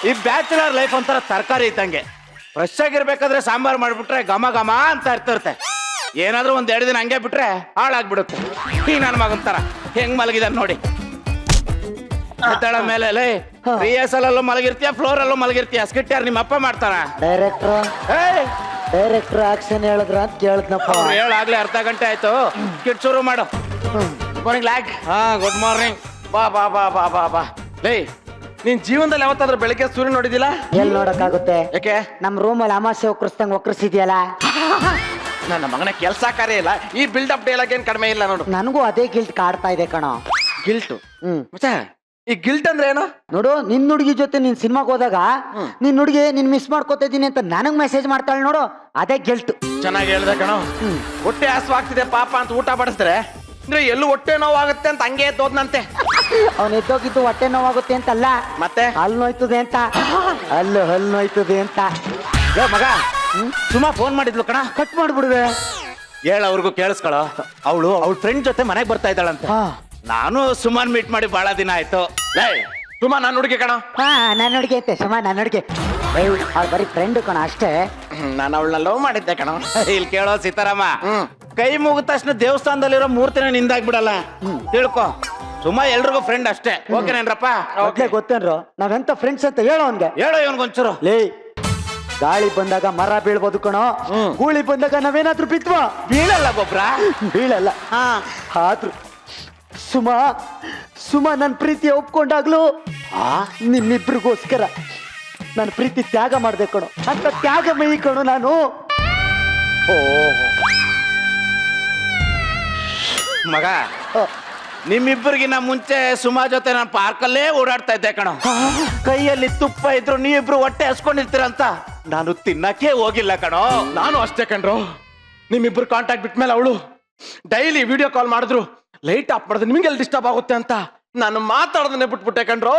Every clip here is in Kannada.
ಈ ಬ್ಯಾಚುಲರ್ ಲೈಫ್ ಒಂಥರ ತರಕಾರಿ ಇದ್ದಂಗೆ. ಫ್ರೆಶ್ ಆಗಿರ್ಬೇಕಾದ್ರೆ ಸಾಂಬಾರ್ ಮಾಡ್ಬಿಟ್ರೆ ಘಮ ಘಮ ಅಂತ ಇರ್ತಿರುತ್ತೆ. ಏನಾದ್ರೂ ಒಂದ್ 2 ದಿನ ಹಂಗೆ ಬಿಟ್ರೆ ಹಾಳಾಗ್ಬಿಡುತ್ತೆ. ಈ ನನ್ನ ಮಗನ್ ತರ ಹೆಂಗ್ ಮಲಗಿದಾರ ನೋಡಿ. ಮೇಲೆ ರಿಹರ್ಸಲ್ ಅಲ್ಲೂ ಮಲಗಿರ್ತೀಯ, ಫ್ಲೋರ್ ಅಲ್ಲೂ ಮಲಗಿರ್ತೀಯ. ಸ್ಕಿಟ್ ಯಾರು ನಿಮ್ಮ ಅಪ್ಪ ಮಾಡ್ತಾರ? ಡೈರೆಕ್ಟರ್ ಆಕ್ಷನ್ ಹೇಳಿದ್ರ ಅಂತ ಕೇಳಿದ್ನಪ್ಪ. ಹೇಳಾಗ್ಲೇ ಅರ್ಧ ಗಂಟೆ ಆಯ್ತು. ಸ್ಕಿಟ್ ಶುರು ಮಾಡು. Good morning. ಬಾ ಬಾ ಬಾ ಬಾ ಬಾ ಬಾ. ಲೇ, ನೀನ್ ಜೀವನದಲ್ಲಿ ಯಾವತ್ತಾದ್ರೂ ಬೆಳಿಗ್ಗೆ ಸೂರ್ಯ ನೋಡಿದಿಲ್ಲ? ಎಲ್ಲಿ ನೋಡಕ್ಕಾಗುತ್ತೆ? ಯಾಕೆ? ನಮ್ ರೂಮಲ್ಲಿ ಅಮಾಸೆ ಒಕ್ಕರಿಸ್ದಂಗ್ ಒಕ್ಕರಿಸಿದ್ಯಲ್ಲ. ನನ್ನ ಮಗನ ಕೆಲ್ಸ ಕಾರ್ಯ ಇಲ್ಲ. ಈ ಬಿಲ್ಡಪ್ ಡೈಲಾಗ್ ಏನ್ ಕಡಿಮೆ ಇಲ್ಲ ನೋಡು. ನನಗೂ ಅದೇ ಗಿಲ್ಟ್ ಕಾಡ್ತಾ ಇದೆ ಕಣೋ. ಗಿಲ್ಟು? ಈ ಗಿಲ್ಟ್ ಅಂದ್ರೆ ಏನು? ನೋಡು, ನಿನ್ ಹುಡುಗಿ ಜೊತೆ ನೀನ್ ಸಿನಿಮಾಗ್ ಹೋದಾಗ ನಿನ್ ಹುಡುಗಿ ನೀನ್ ಮಿಸ್ ಮಾಡ್ಕೋತಾ ಇದೀನಿ ಅಂತ ನನಗ್ ಮೆಸೇಜ್ ಮಾಡ್ತಾಳೆ ನೋಡು, ಅದೇ ಗಿಲ್ಟ್. ಚೆನ್ನಾಗಿ ಹೇಳ್ದೆ ಕಣೋ. ಹೊಟ್ಟೆ ಹಸುವಾಗ್ತಿದೆ ಪಾಪ ಅಂತ ಊಟ ಬಡಿಸಿದ್ರೆ ಅಂದ್ರೆ ಎಲ್ಲೂ ಹೊಟ್ಟೆ ನೋವಾಗುತ್ತೆ ಅಂತ ಹಂಗೆ ಎದ್ದೋದ್ನಂತೆ. ಅವ್ನು ಎದ್ದೋಗಿದ್ದು ಹೊಟ್ಟೆ ನೋವಾಗುತ್ತೆ ಅಂತಲ್ಲ, ಮತ್ತೆ ಹಲ್ಲು ನೋಯ್ತದೆ ಅಂತ. ಹಲ್ಲು ನೋಯ್ತದೆ ಅಂತ. ಮಗ ಸುಮಾ ಫೋನ್ ಮಾಡಿದ್ಲು ಕಣ. ಕಟ್ ಮಾಡ್ಬಿಡುವೆ. ಅವ್ರಿಗೂ ಕೇಳಿಸ್ಕೊಳ. ಅವಳ ಫ್ರೆಂಡ್ ಜೊತೆ ಮನೆಗೆ ಬರ್ತಾ ಇದ್ದಾಳಂತೆ. ನಾನು ಸುಮಾನ್ ಮೀಟ್ ಮಾಡಿ ಬಹಳ ದಿನ ಆಯ್ತು. ಸುಮಾ ನನ್ನ ಹುಡುಗಿ ಕಣ. ನನ್ನ ಹುಡುಗಿ ಐತೆ ಸುಮಾ, ನನ್ನ ಹುಡುಗಿ. ಅವ್ಳು ಬರೀ ಫ್ರೆಂಡ್ ಕಣ ಅಷ್ಟೇ. ನಾನು ಅವಳನ್ನ ಲವ್ ಮಾಡಿದ್ದೆ ಕಣ. ಇಲ್ಲಿ ಕೇಳೋ ಸೀತಾರಾಮ, ಕೈ ಮುಗಿದ ತಕ್ಷಣ ದೇವಸ್ಥಾನದಲ್ಲಿರೋ ಮೂರ್ತಿನ ನಿಂದಾಗ್ಬಿಡಲ್ಲ, ತಿಳ್ಕೊ. ಸುಮಾ ಎಲ್ರಿಗೂ ಫ್ರೆಂಡ್ ಅಷ್ಟೇ. ಓಕೆನೇನ್ರಪ್ಪ? ಗೊತ್ತೇನ್ರು ನಾವೆಂತ ಫ್ರೆಂಡ್ಸ್ ಅಂತ ಹೇಳೋ ಅವ್ನ್ಗೆ. ಹೇಳೋ ಇವನ್ಗೊಂಚೂರು. ಲೇ, ಗಾಳಿ ಬಂದಾಗ ಮರ ಬೀಳ್ಬೋದು ಕಣೋ, ಗೂಳಿ ಬಂದಾಗ ನಾವೇನಾದ್ರೂ ಬಿದ್ವಾ? ಬೀಳಲ್ಲ ಗೊಬ್ರ, ಬೀಳಲ್ಲ. ಆದ್ರೂ ಸುಮಾ ನನ್ನ ಪ್ರೀತಿ ಒಪ್ಕೊಂಡಾಗ್ಲು ನಿಮ್ಮಿಬ್ರಿಗೋಸ್ಕರ ನನ್ನ ಪ್ರೀತಿ ತ್ಯಾಗ ಮಾಡ್ದೆ ಕಣೋ. ಅಂತ ತ್ಯಾಗ ಮೈ ಕಣೋ ನಾನು. ಮಗ, ನಿಮ್ಮಿಬ್ಬರಿಗಿನ್ನ ಮುಂಚೆ ಸುಮಾ ಜೊತೆ ನಾನು ಪಾರ್ಕಲ್ಲೇ ಓಡಾಡ್ತಾ ಇದ್ದೆ ಕಣೋ. ಕೈಯಲ್ಲಿ ತುಪ್ಪ ಇದ್ರು ನೀವಿಬ್ರು ಹೊಟ್ಟೆ ಹಸ್ಕೊಂಡಿರ್ತೀರಂತ ನಾನು ತಿನ್ನಕ್ಕೆ ಹೋಗಿಲ್ಲ ಕಣೋ. ನಾನು ಅಷ್ಟೇ ಕಣ್ರು. ನಿಮ್ಮಿಬ್ರು ಕಾಂಟ್ಯಾಕ್ಟ್ ಬಿಟ್ಮೇಲೆ ಅವಳು ಡೈಲಿ ವಿಡಿಯೋ ಕಾಲ್ ಮಾಡಿದ್ರು. ಲೈಟ್ ಆಫ್ ಮಾಡಿದ್ರೆ ನಿಮ್ಗೆಲ್ಲ ಡಿಸ್ಟರ್ಬ್ ಆಗುತ್ತೆ ಅಂತ ನಾನು ಮಾತಾಡೋದನ್ನೇ ಬಿಟ್ಬಿಟ್ಟೆ ಕಣ್ರು.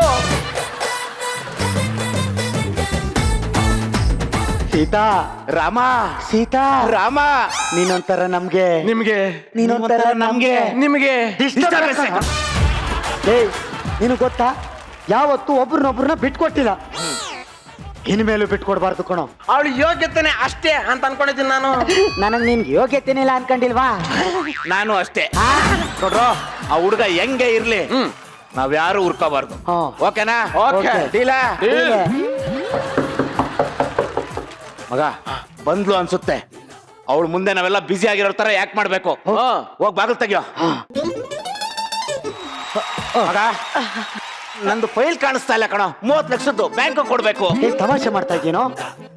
ಸೀತಾ ರಾಮ, ಸೀತಾ ರಾಮ, ನೀನೊಂಥರ ನಮ್ಗೆ, ನಿಮ್ಗೆ ನೀನೊಂಥರ ನಮ್ಗೆ, ನಿಮ್ಗೆ ನಿನಗೆ ಗೊತ್ತಾ, ಯಾವತ್ತು ಒಬ್ರನ್ನೊಬ್ರನ್ನ ಬಿಟ್ಕೊಟ್ಟಿಲ್ಲ, ಇನ್ಮೇಲೂ ಬಿಟ್ಕೊಡ್ಬಾರ್ದು ಕಣೋ. ಅವಳು ಯೋಗ್ಯತೆನೆ ಅಷ್ಟೇ ಅಂತ ಅನ್ಕೊಂಡಿದ್ದೀನಿ ನಾನು. ನನಗ್ ನಿನ್ಗೆ ಯೋಗ್ಯತೆನಿಲ್ಲ ಅನ್ಕೊಂಡಿಲ್ವಾ? ನಾನು ಅಷ್ಟೇ ನೋಡ್ರು. ಆ ಹುಡುಗ ಹೆಂಗೆ ಇರ್ಲಿ, ನಾವ್ಯಾರು ಉರ್ಕೋಬಾರ್ದು. ಓಕೆನಾ? ಓಕೆ, ಡೀಲಾ? ಮಗ ಬಂದ್ಲು ಅನ್ಸುತ್ತೆ. ಅವಳು ಮುಂದೆ ನಾವೆಲ್ಲ ಬಿಸಿ ಆಗಿರೋ ತರ ಯಾಕೆ ಮಾಡ್ಬೇಕು? ಹೋಗ್ ಬಾಗಿಲು ತೆಗಿಯೋ. ಮಗ, ನಂದು ಫೈಲ್ ಕಾಣಿಸ್ತಾ ಇಲ್ಲ ಕಣೋ. 30 ಲಕ್ಷದ್ದು ಬ್ಯಾಂಕ್ ಕೊಡ್ಬೇಕು. ಏನ್ ತಮಾಷೆ ಮಾಡ್ತಾ ಇದ್ದೀನೋ?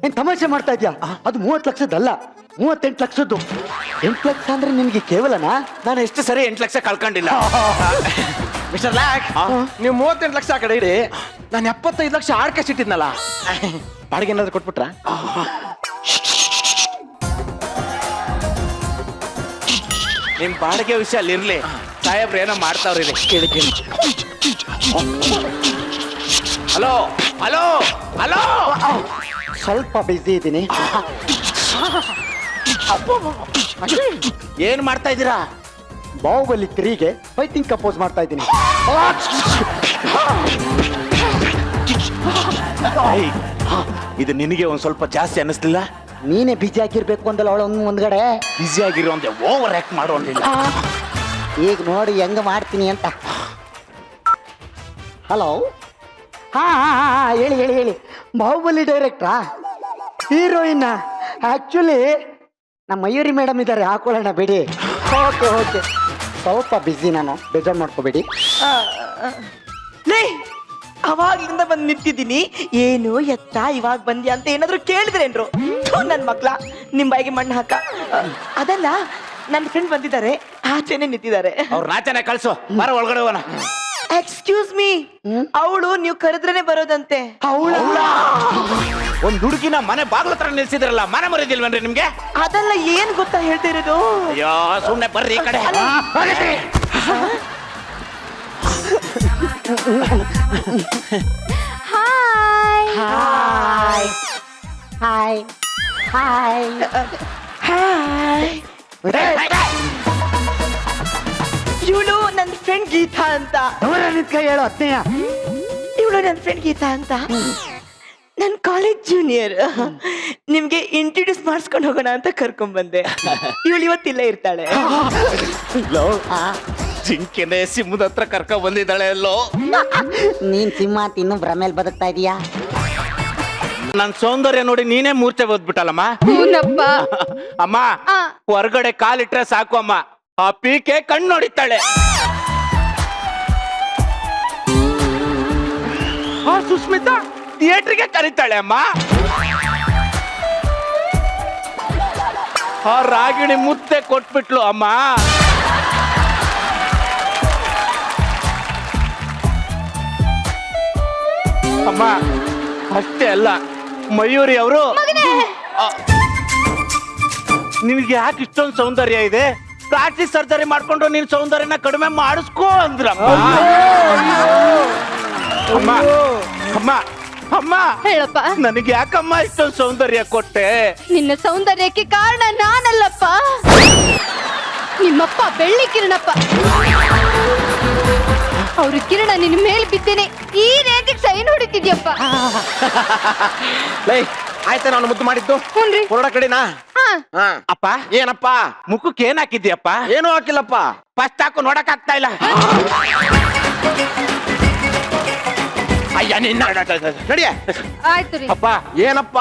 ಏನ್ ತಮಾಷೆ ಮಾಡ್ತಾ ಇದ್ಯಾ? ಅದು 30 ಲಕ್ಷದ್ದಲ್ಲ, 38 ಲಕ್ಷದ್ದು. 8 ಲಕ್ಷ ಅಂದ್ರೆ ನಿನ್ಗೆ ಕೇವಲನಾ? ನಾನು ಎಷ್ಟು ಸರಿ 8 ಲಕ್ಷ ಕಳ್ಕೊಂಡಿಲ್ಲ. ಮಿಸ್ಟರ್ ಲ್ಯಾಕ್, ನೀವು 38 ಲಕ್ಷ ಆ ಕಡೆ ಇಡಿ. ನಾನು 75 ಲಕ್ಷ ಆಡ್ಕೆ ಸಿಟ್ಟಿದ್ನಲ್ಲ, ಬಾಡಿಗೆ ಏನಾದ್ರು ಕೊಟ್ಬಿಟ್ರ? ನಿಮ್ ಬಾಡಿಗೆ ವಿಷಯ ಅಲ್ಲಿ ಇರ್ಲಿ. ಸಾಹೇಬ್ರು ಏನೋ ಮಾಡ್ತಾವ್ರಿ. ಕೇಳಿ ಕೇಳಿ. ಹಲೋ ಹಲೋ ಹಲೋ, ಸ್ವಲ್ಪ ಬಿಸಿ ಇದ್ದೀನಿ. ಏನ್ ಮಾಡ್ತಾ ಇದ್ದೀರಾ? ಬಾಹುಬಲಿ 3ಗೆ ಫೈಟಿಂಗ್ ಕಂಪೋಸ್ ಮಾಡ್ತಾ ಇದ್ದೀನಿ. ಇದು ನಿನಗೆ ಒಂದ್ ಸ್ವಲ್ಪ ಜಾಸ್ತಿ ಅನ್ನಿಸ್ಲಿಲ್ಲ? ನೀನೇ ಬಿಜಿ ಆಗಿರ್ಬೇಕು ಅಂದಲ್ಲ ಅವಳ ಮುಂದ್ಗಡೆ. ಬಿಸಿ ಆಗಿರೋ ಅಂದೆ, ಓವರ್ ಆಕ್ಟ್ ಮಾಡೋ ಅಂದಿಲ್ಲ. ಈಗ ನೋಡಿ ಹೆಂಗ ಮಾಡ್ತೀನಿ ಅಂತ. ಹಲೋ, ಹಾ ಹೇಳಿ ಹೇಳಿ ಹೇಳಿ. ಬಾಹುಬಲಿ ಡೈರೆಕ್ಟ್ರಾ? ಹೀರೋಯಿನ್? ಆಕ್ಚುಲಿ ನಮ್ಮ ಮಯೂರಿ ಮೇಡಮ್ ಇದ್ದಾರೆ, ಹಾಕೊಳ್ಳೋಣ ಬಿಡಿ. ಓಕೆ ಓಕೆ, ಸ್ವಲ್ಪ ಬಿಸಿ ನಾನು, ಬೇಜಾರು ಮಾಡ್ಕೋಬೇಡಿ. ಅವಾಗ್ಲಿಂದ ಬಂದು ನಿಂತಿದ್ದೀನಿ. ಏನು ಎತ್ತ ಇವಾಗ ಬಂದ್ಯಾ ಅಂತ ಏನಾದ್ರು ಕೇಳಿದ್ರೇನ್ರು? ನನ್ ಮಕ್ಳ ನಿಮ್ ಬಾಯಿಗೆ ಮಣ್ಣು ಹಾಕ. ಅದಲ್ಲ, ನನ್ನ ಫ್ರೆಂಡ್ ಬಂದಿದ್ದಾರೆ, ಆಚೆನೆ ನಿಂತಿದ್ದಾರೆ. ಅವ್ರ ನಾಚನೆ ಕಳ್ಸು, ಬರ ಒಳಗಡೆ ಹೋಗೋಣ. ಎಕ್ಸ್ಕ್ಯೂಸ್ ಮೀ, ಅವಳು ನೀವು ಕರೆದ್ರೇನೆ ಬರೋದಂತೆ. ಒಂದ್ ಹುಡುಗಿನ ಮನೆ ಬಾಗ್ಲ ಹತ್ರ ನಿಲ್ಸಿದ್ರಲ್ಲ, ಮನೆ ಮರಿದಿಲ್ವೇನ್ರಿ ನಿಮ್ಗೆ? ಅದಲ್ಲ, ಏನ್ ಗೊತ್ತಾ ಹೇಳ್ತಾ ಇರೋದು? ಅಯ್ಯೋ ಸುಮ್ನೆ ಬರ್ರಿ ಈ ಕಡೆ. Hi hi hi hi hi. ಇವಳು ನನ್ನ ಫ್ರೆಂಡ್ ಗೀತಾ ಅಂತ. ನಿಂತ್ಕ ಹೇಳು ಅತ್ತೆಯ. ಇವಳು ನನ್ನ ಫ್ರೆಂಡ್ ಗೀತಾ ಅಂತ. ನನ್ ಕಾಲೇಜ್ ಜೂನಿಯರ್. ನಿಮ್ಗೆ ಇಂಟ್ರೊಡ್ಯೂಸ್ ಮಾಡಿಸ್ಕೊಂಡು ಹೋಗೋಣ ಅಂತ ಕರ್ಕೊಂಡ್ ಬಂದೆ. ಇವಳು ಇವತ್ತಿಲ್ಲೇ ಇರ್ತಾಳೆ. ಜಿಂಕೆನೆ ಸಿಂಹದ ಹತ್ರ ಕರ್ಕ ಬಂದಿದ್ದಾಳೆ ಎಲ್ಲೋ. ನೀನ್ ಸಿಂಹ ತಿನ್ನು ಭ್ರಮೇಲ್ ಬದುಕ್ತಾ ಇದೀಯಾ? ನನ್ ಸೌಂದರ್ಯ ನೋಡಿ ನೀನೇ ಮೂರ್ಛೆ ಹೋದ್ಬಿಟ್ಟಲ್ಲಮ್ಮ. ಹೂನಪ್ಪ. ಅಮ್ಮ ಹೊರಗಡೆ ಕಾಲಿಟ್ರೆ ಸಾಕು ಅಮ್ಮ, ಆ ಪೀಕೆ ಕಣ್ಣು ನೋಡಿತ್ತಾಳೆ. ಆ ಸುಸ್ಮಿತಾ ಥಿಯೇಟ್ರಿಗೆ ಕರೀತಾಳೆ ಅಮ್ಮ. ಆ ರಾಗಿಣಿ ಮುತ್ತೆ ಕೊಟ್ಬಿಟ್ಲು ಅಮ್ಮ. ಅಮ್ಮ ಅಷ್ಟೇ ಅಲ್ಲ, ಮಯೂರಿ ಅವರು ನಿನ್ಗೆ ಯಾಕೆ ಇಷ್ಟೊಂದು ಸೌಂದರ್ಯ ಇದೆ, ಪ್ಲಾಸ್ಟಿಕ್ ಸರ್ಜರಿ ಮಾಡ್ಕೊಂಡು ನಿನ್ ಸೌಂದರ್ಯನ ಕಡಿಮೆ ಮಾಡಿಸ್ಕೋ ಅಂದ್ರಮ್ಮ. ಅಮ್ಮ ಅಮ್ಮ ಅಮ್ಮ ಹೇಳಪ್ಪ. ನನಗೆ ಯಾಕಮ್ಮ ಇಷ್ಟೊಂದು ಸೌಂದರ್ಯ ಕೊಟ್ಟೆ? ನಿನ್ನ ಸೌಂದರ್ಯಕ್ಕೆ ಕಾರಣ ನಾನಲ್ಲಪ್ಪ, ನಿಮ್ಮಪ್ಪ ಬೆಳ್ಳಿ ಕಿರಣಪ್ಪ. ಅವ್ರ ಕಿರಣ ನಿನ್ನ ಮೇಲ್ ಬಿದ್ದೇನೆ ಈ ರೇಂಜಿಗೆ ಸೈನ್ ಹೊಡಿತಿದ್ಯಪ್ಪ. ಆಯ್ತಾ ನಾನು ಮುದ್ದು ಮಾಡಿದ್ದು ಹುನ್ರಿ. ಹೊರಡ ಕಡೆನಾ? ಹಾ. ಅಪ್ಪ ಏನಪ್ಪ? ಮುಖಕ್ಕೆ ಏನ್ ಹಾಕಿದ್ಯಪ್ಪ? ಏನೂ ಹಾಕಿಲ್ಲಪ್ಪ. ಫಸ್ಟ್ ಹಾಕು ನೋಡಕ್ ಆಗ್ತಾ ಇಲ್ಲ. ಅಯ್ಯ ನಿನ್ನ ನಡಿಯ. ಆಯ್ತು ರೀ. ಅಪ್ಪ ಏನಪ್ಪ?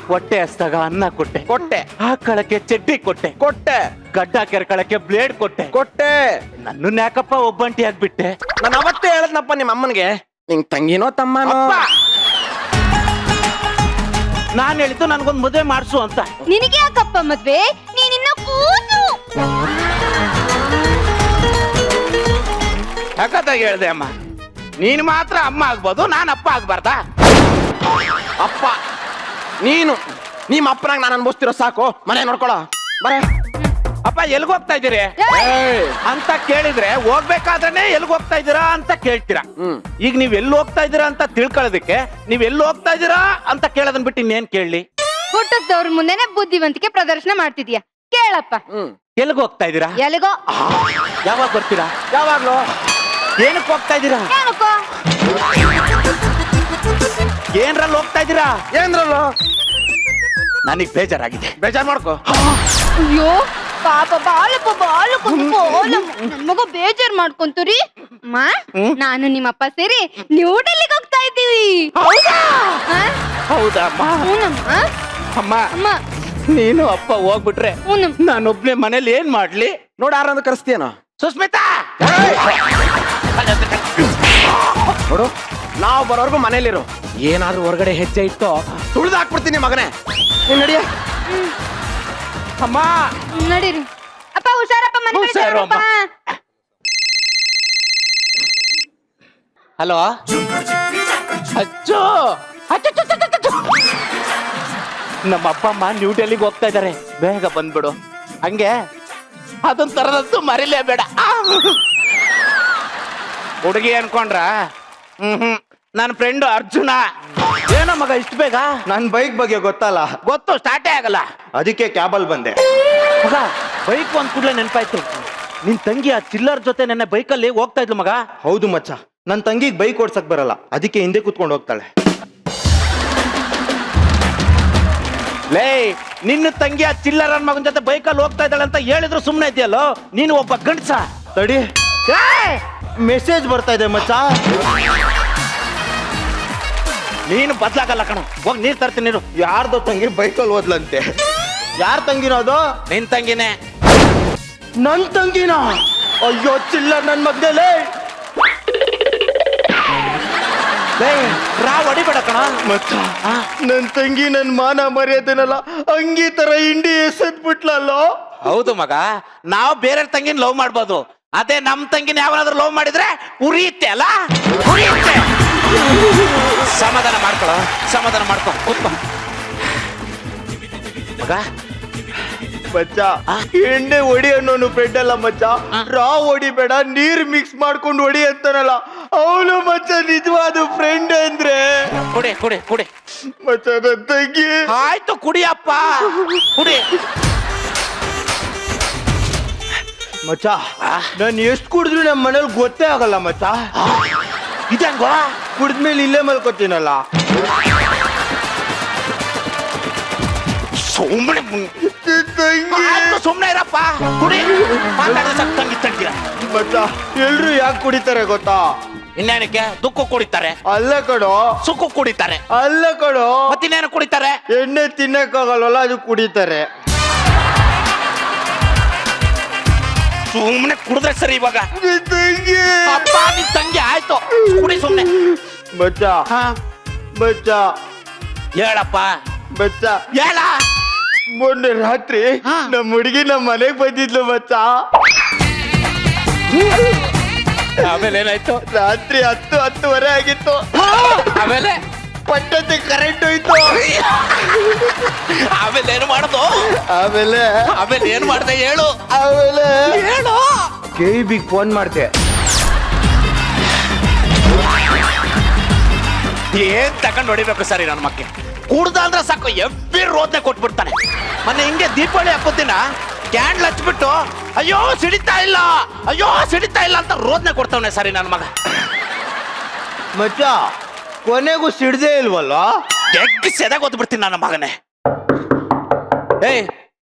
ಹೊಟ್ಟೆ ಹಸ್ದಾಗ ಅನ್ನ ಕೊಟ್ಟೆ, ಕೊಟ್ಟೆ. ಹಾಕಳಕ್ಕೆ ಚಡ್ಡಿ ಕೊಟ್ಟೆ, ಕೊಟ್ಟೆ. ಗಡ್ಡ ಕೆರ್ಕಳಕ್ಕೆ ಬ್ಲೇಡ್ ಕೊಟ್ಟೆ. ಕೊಟ್ಟೆ. ನನ್ನನ್ನ ಯಾಕಪ್ಪ ಒಬ್ಬಂಟಿ ಆಗ್ಬಿಟ್ಟೆ? ನಾನು ಅವತ್ತೇ ಹೇಳದ್ನಪ್ಪ ನಿಮ್ಮ ಅಮ್ಮನಿಗೆ, ನಿಂಗ್ ತಂಗಿನೋ ತಮ್ಮನೋ. ಅಪ್ಪ ನಾನ್ ಹೇಳಿದ್ದು ನನ್ಗೊಂದ್ ಮದುವೆ ಮಾಡ್ಸು ಅಂತ. ನಿನಗೆ ಯಾಕಪ್ಪ ಮದ್ವೆ? ನೀನಿನ್ನ ಕೂಸು. ಸಖತ್ತಾಗಿ ಹೇಳ್ದೆ ಅಮ್ಮ. ನೀನ್ ಮಾತ್ರ ಅಮ್ಮ ಆಗ್ಬೋದು, ನಾನ್ ಅಪ್ಪ ಆಗ್ಬಾರ್ದಾ? ಅಪ್ಪ ನೀನು ನಿಮ್ಮ ಅಪ್ಪನಾಗ ನಾನು ಅನ್ಭವಿಸ್ತಿರೋ ಸಾಕು. ಮನೆ ನೋಡ್ಕೊಳ ಬರೇ. ಅಪ್ಪ ಎಲ್ಗ್ ಹೋಗ್ತಾ ಇದೀರಿ ಅಂತ ಕೇಳಿದ್ರೆ ಹೋಗ್ಬೇಕಾದ್ರೆ ಎಲ್ಗ್ ಹೋಗ್ತಾ ಇದೀರಾ ಅಂತ ಕೇಳ್ತೀರಾ. ಈಗ ನೀವ್ ಎಲ್ಲಿ ಹೋಗ್ತಾ ಇದೀರಾ ಅಂತ ತಿಳ್ಕೊಳ್ಳೋದಕ್ಕೆ ನೀವ್ ಎಲ್ಲಿ ಹೋಗ್ತಾ ಇದೀರಾ ಅಂತ ಕೇಳೋದನ್ ಬಿಟ್ಟು ಇನ್ನೇನ್ ಕೇಳಲಿ? ಹುಟ್ಟದವ್ರ ಮುಂದೆನೆ ಬುದ್ಧಿವಂತಿಕೆ ಪ್ರದರ್ಶನ ಮಾಡ್ತಿದ್ಯಾ. ಕೇಳಪ್ಪ. ಎಲ್ಗ್ ಹೋಗ್ತಾ ಇದೀರಾ? ಎಲ್ಲಿಗೋ. ಯಾವಾಗ ಬರ್ತೀರಾ? ಯಾವಾಗ್ಲೂ. ಏನಕ್ಕೆ ಹೋಗ್ತಾ ಇದೀರಾ? ಏನಕ್ಕೋ? ಏನ್ರಲ್ಲಿ ಹೋಗ್ತಾ ಇದೀರಾ? ಏನ್ರಲ್ಲೋ? ನನಗ್ ಬೇಜಾರಾಗಿದೆ. ಬೇಜಾರ್ ಮಾಡ್ಕೋ. ಅಯ್ಯೋ ಪಾಪ ಬಾಲಪ್ಪ ಬಾಲಪ್ಪ ನನ್ ಮಗ ಬೇಜಾರ್ ಮಾಡ್ಕೊಂತೀರಿ. ನಾನು ನಿಮ್ಮಪ್ಪ ಸೇರಿ ನ್ಯೂ ಡೆಲ್ಲಿಗೆ ಹೋಗ್ತಾ ಇದ್ದೀವಿ. ಹೌದಾ ಅಮ್ಮ? ಹೂನಮ್ಮ. ಅಮ್ಮ ಅಮ್ಮ ನೀನು ಅಪ್ಪ ಹೋಗ್ಬಿಟ್ರೆ ಹೂನಮ್ಮ. ನಾನೊಬ್ನೇ ಮನೇಲಿ ಏನ್ ಮಾಡ್ಲಿ? ನೋಡ ಯಾರನ್ನ ಕರೆಸ್ತೀಯನೋ? ಸುಸ್ಮಿತಾ ನೋಡು, ನಾವು ಬರೋರ್ಗು ಮನೇಲಿರು. ಏನಾದ್ರೂ ಹೊರಗಡೆ ಹೆಜ್ಜೆ ಇತ್ತೋ ತುಳಿದು ಹಾಕ್ಬಿಡ್ತೀನಿ ಮಗನೇ. ನೀನ್ ನಡಿಯ. ಅಮ್ಮ ನಡೀರಿ ಅಪ್ಪ. ಹುಷಾರಪ್ಪ. ಮನೆ ಕಡೆ ಹುಷಾರು ಸೇರಪ್ಪ. ಹಲೋ ಅಚ್ಚೋ, ನಮ್ಮ ಅಪ್ಪ ಅಮ್ಮ ನ್ಯೂ ಡೆಲ್ಲಿಗೆ ಹೋಗ್ತಾ ಇದಾರೆ, ಬೇಗ ಬಂದ್ಬಿಡು. ಹಂಗೆ ಅದೊಂದ್ ತರದದ್ದು ಮರಿಲೇಬೇಡ. ಹುಡುಗಿ ಅನ್ಕೊಂಡ್ರ? ನನ್ನ ಫ್ರೆಂಡ್ ಅರ್ಜುನ. ಏನೋ ಮಗ ಇಷ್ಟು ಬೇಗ? ನನ್ ಬೈಕ್ ಬಗ್ಗೆ ಗೊತ್ತಲ್ಲ, ಗೊತ್ತು, ಸ್ಟಾರ್ಟೇ ಆಗಲ್ಲ. ಅದಕ್ಕೆ ಕ್ಯಾಬಲ್ ಬಂದೆ. ಮಗ ಬೈಕ್ ಒಂದ್ ಕೂಡ್ಲೆ ನೆನಪಾಯ್ತು. ನಿನ್ ತಂಗಿ ಆ ಚಿಲ್ಲರ್ ಜೊತೆ ನನ್ನ ಬೈಕಲ್ಲಿ ಹೋಗ್ತಾ ಇದ್ಲು ಮಗ. ಹೌದು ಮಚ್ಚ, ನನ್ ತಂಗಿಗ್ ಬೈಕ್ ಓಡ್ಸಕ್ ಬರಲ್ಲ, ಅದಕ್ಕೆ ಹಿಂದೆ ಕೂತ್ಕೊಂಡು ಹೋಗ್ತಾಳೆ. ಲೇ, ನಿನ್ನ ತಂಗಿ ಆ ಚಿಲ್ಲರ್ ಮಗನ ಜೊತೆ ಬೈಕಲ್ಲಿ ಹೋಗ್ತಾ ಇದ್ದಾಳೆ ಅಂತ ಹೇಳಿದ್ರು ಸುಮ್ನೆ ಇದೆಯಲ್ಲೋ ನೀನು? ಒಬ್ಬ ಗಂಡ್ಸ. ತಡಿ, ಮೆಸೇಜ್ ಬರ್ತಾ ಇದೆ ಮಚ್ಚ. ನೀನು ಬದ್ಲಾಗಲ್ಲ ಕಣ. ಹೋಗಿ ನೀರ್ ತರ್ತೀನಿ ನೀರು. ಯಾರ್ದೋ ತಂಗಿ ಬೈಕಲ್ಲಿ ಓದ್ಲಂತೆ. ಯಾರ್ ತಂಗಿನೋ ಅದು? ನಿನ್ ತಂಗಿನೇ. ನನ್ ತಂಗಿನ? ಅಯ್ಯೋ ಚಿಲ್ಲರ್ ನನ್ ಮಗ್ದಲೇ. ರಾ ಹೊಡಿಬೇಡ ಕಣ ಮಚ್ಚ, ನನ್ ತಂಗಿ ನನ್ ಮಾನ ಮರ್ಯಾದೆನಲ್ಲ ಅಂಗಿ ತರ ಇಂಡಿ ಎಸೆದ್ ಬಿಟ್ಲಲ್ಲೋ. ಹೌದು ಮಗ, ನಾವು ಬೇರೆ ತಂಗಿನ ಲವ್ ಮಾಡ್ಬೋದು, ಅದೇ ನಮ್ ತಂಗಿನ ಯಾವನಾದ್ರೂ ಲವ್ ಮಾಡಿದ್ರೆ ಉರಿಯುತ್ತೆ ಅಲ್ಲ, ಉರಿಯುತ್ತೆ. ಸಮಾಧಾನ ಮಾಡ್ಕೊಳ, ಸಮಾಧಾನ ಮಾಡ್ಕೊ, ಕೂತ್ಕೊ ಮಗ. ಮಚ್ಚ, ಎಣ್ಣೆ ಹೊಡಿ ಅನ್ನೋನು ಫ್ರೆಂಡ್ ಅಲ್ಲ ಮಚ್ಚ. ರಾ ಹೊಡಿಬೇಡ, ನೀರ್ ಮಿಕ್ಸ್ ಮಾಡ್ಕೊಂಡು ಹೊಡಿ ಅಂತಾನಲ್ಲ ಅವನು ಮಚ್ಚ ನಿಜವಾದ ಫ್ರೆಂಡ್ ಅಂದ್ರೆ. ಕುಡಿ ಕುಡಿ ಕುಡಿ ಮಚ್ಚ ನನ್ ತಂಗಿ. ಆಯ್ತು ಕುಡಿಯಪ್ಪ, ಕುಡಿ. ಮಚ್ಚ, ನಾನು ಎಷ್ಟು ಕುಡಿದ್ರು ನಮ್ಮ ಮನೇಲಿ ಗೊತ್ತೇ ಆಗಲ್ಲ ಮಚ್ಚ. ಇದಂಗೋ ಕುಡಿದ್ಮೇಲೆ ಇಲ್ಲೇ ಮಲ್ಕೋತೀನಲ್ಲ. ಸುಮ್ಮನೆ ಸುಮ್ಮನೆ ಇರಪ್ಪ ಕುಡಿ ಮಾತಾಡಿದ್ರೆ ಸಾಕು ತಂಗಿ ತಂಗಿರ ಮಚ್ಚ ಎಲ್ರು ಯಾಕೆ ಕುಡಿತಾರೆ ಗೊತ್ತಾ? ಇನ್ನೇನಕ್ಕೆ ದುಃಖ ಕುಡಿತಾರೆ, ಅಲ್ಲ ಕಣೋ, ಸುಖ ಕುಡಿತಾರೆ, ಅಲ್ಲ ಕಣೋ, ಮತ್ತಿನ್ನೇನು ಕುಡಿತಾರೆ? ಎಣ್ಣೆ ತಿನ್ನಕ್ಕಾಗಲ್ವಲ್ಲ ಅದು ಕುಡಿತಾರೆ. ಸುಮ್ಮನೆ ಕುಡಿದ್ರೆ ಸರಿ. ಇವಾಗ ತಂಗಿ ಅಪ್ಪ ನಿನ್ ತಂಗಿ ಆಯ್ತು ಕುಡಿ ಸುಮ್ಮನೆ. ಮಚ್ಚ ಮಚ್ಚ ಹೇಳಪ್ಪ ಮಚ್ಚ, ಹೇಳ. ಮೊನ್ನೆ ರಾತ್ರಿ ನಮ್ಮ ಹುಡುಗಿ ನಮ್ಮ ಮನೆಗ್ ಬಂದಿದ್ಲು ಮಚ್ಚ. ಆಮೇಲೆ ಏನಾಯ್ತು? ರಾತ್ರಿ 10-10:30 ಆಗಿತ್ತು. ಆಮೇಲೆ ಪಟ್ಟಂತೆ ಕರೆಂಟ್ ಹೋಯ್ತು. ಆಮೇಲೆ ಏನು ಮಾಡೋದು? ಆಮೇಲೆ ಆಮೇಲೆ ಏನ್ ಮಾಡ್ದೆ ಹೇಳು? ಆಮೇಲೆ ಹೇಳು. KBಗೆ ಫೋನ್ ಮಾಡ್ದೆ. ಏನ್ ತಗೊಂಡ್ ಹೊಡಿಬೇಕು ಸರಿ ನನ್ನ ಮಕ್ಕೆ. ಕುಡ್ದ ಅಂದ್ರೆ ಸಾಕು ಎವ್ವಿ ರೋದ್ನೆ ಕೊಟ್ಬಿಡ್ತಾನೆ. ಮೊನ್ನೆ ಹಿಂಗೆ ದೀಪಾವಳಿ ಹಬ್ಬದಿನ ಕ್ಯಾಂಡ್ಲ್ ಹಚ್ಬಿಟ್ಟು ಅಯ್ಯೋ ಸಿಡಿತಾ ಇಲ್ಲ, ಅಯ್ಯೋ ಸಿಡಿತಾ ಇಲ್ಲ ಅಂತ ರೋದ್ನೆ ಕೊಡ್ತಾವನೆ ಸರಿ ನನ್ನ ಮಗ. ಮಚ್ಚ ಕೊನೆಗೂ ಸಿಡ್ದೇ ಇಲ್ವಲ್ವಾ? ಎಗ್ಗಿ ಸೆದಾಗ ಓದ್ಬಿಡ್ತೀನಿ ನನ್ನ ಮಗನೇ. ಏಯ್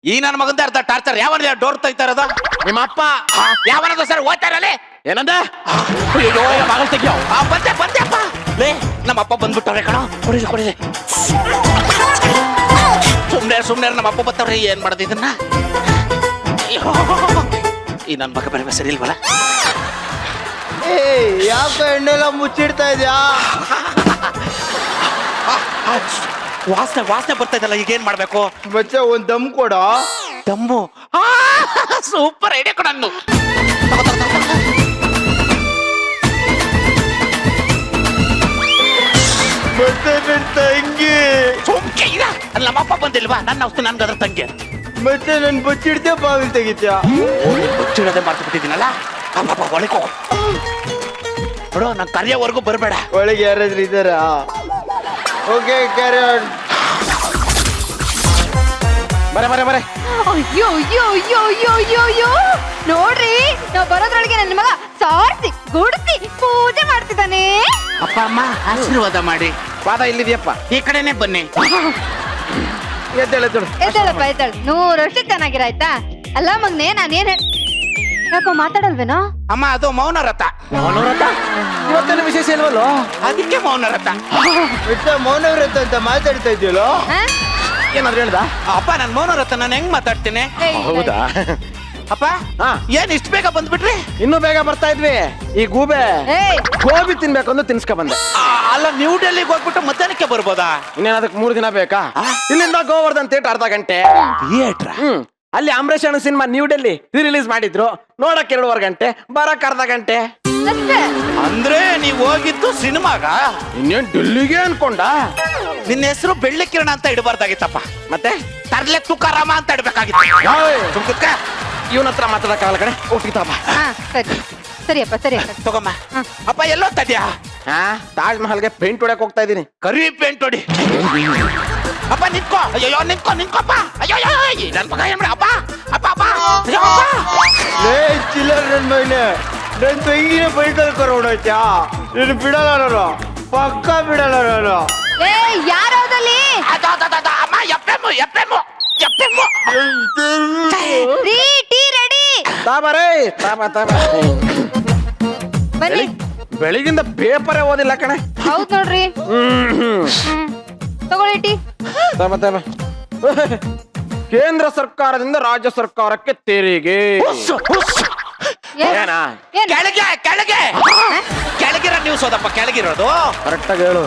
ಈ ನನ್ನ ಮಗಂದ ಅರ್ಧ ಟಾರ್ಚರ್ ಯಾವನ ಡೋರ್ ತೆಗಿತಾ ಇರೋದು? ನಿಮ್ಮ ಅಪ್ಪ ಯಾವನದು ಸರ್ ಓದ್ತಾ ಇರಲಿ ಏನಂದ? ಅಯ್ಯೋ ಮಗಲ್ ತೆಗಿಯೋ. ಬಂದೆ ಬಂದೆಪ್ಪ. ಲೇ ನಮ್ಮ ಅಪ್ಪ ಬಂದ್ಬಿಟ್ಟವ್ರೆ ಕಣ. ಕೊಡಿಸಿ ಕೊಡಿಸಿ. ಸುಮ್ನೆ ನಮ್ಮ ಅಪ್ಪ ಬರ್ತಾವ್ರಿ. ಏನ್ ಮಾಡೋದು ಇದನ್ನ? ಅಯ್ಯೋ, ಈ ನನ್ನ ಮಗ ಬರೀ ಸರಿ ಇಲ್ವಲ್ಲ? ಯಾಕೆ ಎಣ್ಣೆಲ್ಲ ಮುಚ್ಚಿಡ್ತಾ ಇದ್ಯಾ? ವಾಸನೆ ಬರ್ತಾ ಇದಲ್ಲ, ಈಗ ಏನ್ ಮಾಡ್ಬೇಕು? ಮಚ್ಚ ಒಂದ್ ದಮ್ ಕೊಡ. ದಮ್ಮು ಸೂಪರ್ ಐಡಿಯಾ ಕೊಡ. ನಾನು ಮತ್ತೆ ನನ್ ತಂಗಿ ಸುಮ್ಕೆ ಇರ. ಅಲ್ಲಿ ನಮ್ಮಪ್ಪ ಬಂದಿಲ್ವಾ? ನನ್ನ ಔಷಧಿ ನನ್ಗೆ ಅದ್ರ ತಂಗಿ. ಮತ್ತೆ ನನ್ ಬಚ್ಚಿಡ್ತೆ ಬಾವಿಲ್ ತೆಗಿತ್ಯಾ? ಬಚ್ಚಿಡೋದೇ ಮಾಡ್ತು ಬಿಟ್ಟಿದ್ದೀನಲ್ಲ. ಅಪ್ಪ ಒಳಗೆ ಹೋಗು ನೋಡು. ನಾನು ಕರೆಯೋವರೆಗೂ ಬರಬೇಡ. ಒಳಗೆ ಯಾರಾದ್ರೂ ಇದ್ದಾರಾ? Okay carry on. ಬರೆ ಅಯ್ಯೋ ಅಯ್ಯೋ ಅಯ್ಯೋ ಅಯ್ಯೋ ಅಯ್ಯೋ ಅಯ್ಯೋ ನೋಡ್ರಿ, ನಾವ್ ಬರೋದ್ರೊಳಗೆ ನನ್ನ ಮಗ ಸಾರ್ಸಿ ಗುಡ್ಸಿ ಪೂಜೆ ಮಾಡ್ತಿದ್ದಾನೆ. ಅಪ್ಪ ಅಮ್ಮ ಆಶೀರ್ವಾದ ಮಾಡಿ. ಪಾದ ಇಲ್ಲಿದ್ಯಪ್ಪ, ಈ ಕಡೆನೆ ಬನ್ನಿ. ಎದ್ದೇಳು. ಎದ್ದೇಳಪ್ಪ ಎದ್ದೇಳು. 100 ವರ್ಷ ಚೆನ್ನಾಗಿರಾಯ್ತಾ? ಅಲ್ಲ ಮಗ್ನೆ, ನಾನೇನ್ ಯಾಕೋ ಮಾತಾಡಲ್ವೇನೋ? ಅಮ್ಮ ಅದು ಮೌನ ರಥ. ಇವತ್ತೇನು ವಿಶೇಷ ಇಲ್ವಲ್ಲೋ? ಅದಕ್ಕೆ ಮೌನ ರಥ. ಮಚ್ಚ ಮೌನವ್ರತ ಅಂತ ಮಾತಾಡ್ತಾ ಇದೆಯಲ್ಲೋ? ಹ? ಏನಾದ್ರು ಹೇಳ್ದ? ಅಪ್ಪ ನಾನು ಮೌನ ರಥ ನಾನು ಹೆಂಗ್ ಮಾತಾಡ್ತೀನಿ? ಏಯ್, ಹೌದಾ? ಅಪ್ಪ ಏನ್ ಇಷ್ಟು ಬೇಗ ಬಂದ್ಬಿಟ್ರಿ? ಇನ್ನೂ ಬೇಗ ಬರ್ತಾ ಇದ್ವಿ. ಈ ಗೂಬೆ ಏಯ್, ಗೋಬಿ ತಿನ್ಬೇಕು ಅಂತ ತಿನ್ಸ್ಕ ಬಂದೆ. ಅಲ್ಲ ನ್ಯೂ ಡೆಲ್ಲಿಗೆ ಹೋಗ್ಬಿಟ್ಟು ಮಧ್ಯಾಹ್ನಕ್ಕೆ ಬರ್ಬೋದಾ? ಇನ್ನೇನ್ ಅದಕ್ಕೆ 3 ದಿನ ಬೇಕಾ? ಇಲ್ಲಿಂದ ಗೋವರ್ಧನ್ ಥಿಯೇಟರ್ ಅರ್ಧ ಗಂಟೆ. ಥಿಯೇಟ್ರ? ಅಲ್ಲಿ ಅಂಬರೀಷ್ ಅಣ್ಣ ಸಿನಿಮಾ ನ್ಯೂ ಡೆಲ್ಲಿ ರಿಲೀಸ್ ಮಾಡಿದ್ರು. ನೋಡಕ್ 2.5 ಗಂಟೆ, ಬರಕ್ ಅರ್ಧ ಗಂಟೆ. ಅಷ್ಟೇ. ಅಂದ್ರೆ ನೀವ್ ಹೋಗಿದ್ದು ಸಿನಿಮಾಗ? ಇನ್ನೇನ್ ಡೆಲ್ಲಿಗೆ ಅನ್ಕೊಂಡ? ನಿನ್ನ ಹೆಸರು ಬೆಳ್ಳಿ ಕಿರಣ ಅಂತ ಇಡಬಾರ್ದಾಗಿತ್ತಪ್ಪ. ಮತ್ತೆ ತರ್ಲೆ ತುಕಾರಾಮ ಅಂತ ಇಡ್ಬೇಕಾಗಿತ್ತು. ಸುಮ್ಕುತ್ಕ. ಇವನ ಹತ್ರ ಮಾತಾಡಕ್ಕಾಗಲ್ಲ ಕಣೆ. ಹೋಗ್ತಾ ಬಾ. ಹಾ ಸರಿ ಸರಿಯಪ್ಪ ಸರಿಯಪ್ಪ. ತಗೊಮ್ಮ. ಅಪ್ಪ ಎಲ್ಲೋ ತದ್ಯಾ? ತಾಜ್ ಮಹಲ್ಗೆ ಪೇಂಟ್ ಹೊಡ್ಯಕ್ ಹೋಗ್ತಾ ಇದೀನಿ. ಕರಿ ಪೇಂಟ್ ಹೊಡಿ. ಅಪ್ಪ ನಿಂತ್ಕೋ. ಅಯ್ಯೋ ನಿಂತ್ಕೋಪ್ಪ. ಅಯ್ಯೋ ನನ್ ಮಗ ಏನ್ ಮಾಡ? ಅಪ್ಪ ಅಪ್ಪ ಅಪ್ಪ ಅಯ್ಯೋ ಅಪ್ಪ. ಲೇ ಚಿಲ್ಲರ್ ನನ್ ಮೈನೆ, ನನ್ ತಂಗಿನ ಬೈಕಲ್ ಕರ್ಕೊಂಡೋಯ್ತಾ? ನೀನು ಬಿಡಲ್ಲ ನಾನು, ಪಕ್ಕ ಬಿಡಲ್ಲ ನಾನು. ಏ ಯಾರೋದಲ್ಲಿ? ಅಮ್ಮ ಎಪ್ಪೆಮ್ಮು. ರೀ ಟೀ ರೆಡಿ. ತಾಬರೇ ತಾಬ. ಬನ್ನಿ. ಬೆಳಿಗಿಂದ ಪೇಪರೇ ಓದಿಲ್ಲ ಕಣೆ. ಹೌದ್ ನೋಡ್ರಿ. ತಗೊಳ್ಳಿ ಟೀ. ತಾಬ. ಕೇಂದ್ರ ಸರ್ಕಾರದಿಂದ ರಾಜ್ಯ ಸರ್ಕಾರಕ್ಕೆ ತೆರಿಗೆ. ಏನ್? ಏನಾ? ಏನ್? ಕೆಳಗಿರೋ ನ್ಯೂಸ್ ಓದಪ್ಪ. ಕೆಳಗಿರೋದು ಕರೆಕ್ಟಾಗಿ ಹೇಳು.